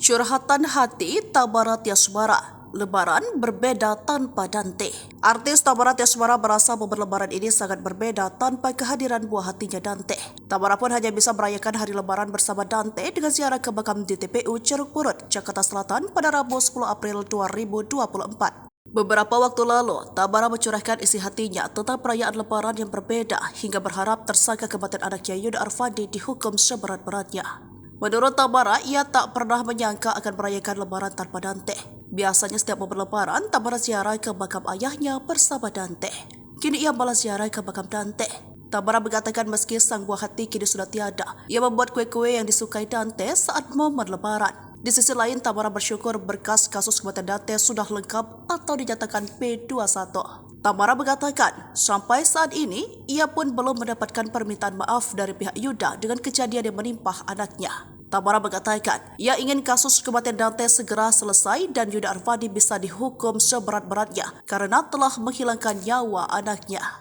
Curhatan hati Tabara Tiasmara, Lebaran berbeda tanpa Dante. Artis Tabara Tiasmara merasa momen Lebaran ini sangat berbeda tanpa kehadiran buah hatinya Dante. Tabara pun hanya bisa merayakan hari Lebaran bersama Dante dengan ziarah ke makam di TPU Ceruk Purut, Jakarta Selatan pada Rabu 10 April 2024. Beberapa waktu lalu, Tabara mencurahkan isi hatinya tentang perayaan Lebaran yang berbeda hingga berharap tersangka kematian anaknya Yuda Arvandi dihukum seberat-beratnya. Menurut Tabara, ia tak pernah menyangka akan merayakan Lebaran tanpa Dante. Biasanya setiap momen Lebaran, Tabara ziarah ke makam ayahnya bersama Dante. Kini ia malah ziarah ke makam Dante. Tabara mengatakan meski sang buah hati kini sudah tiada, ia membuat kue-kue yang disukai Dante saat momen Lebaran. Di sisi lain, Tabara bersyukur berkas kasus kematian Dante sudah lengkap atau dinyatakan P21. Tabara mengatakan, sampai saat ini, ia pun belum mendapatkan permintaan maaf dari pihak Yuda dengan kejadian yang menimpa anaknya. Tabara mengatakan, ia ingin kasus kematian Dante segera selesai dan Yuda Arvandi bisa dihukum seberat-beratnya karena telah menghilangkan nyawa anaknya.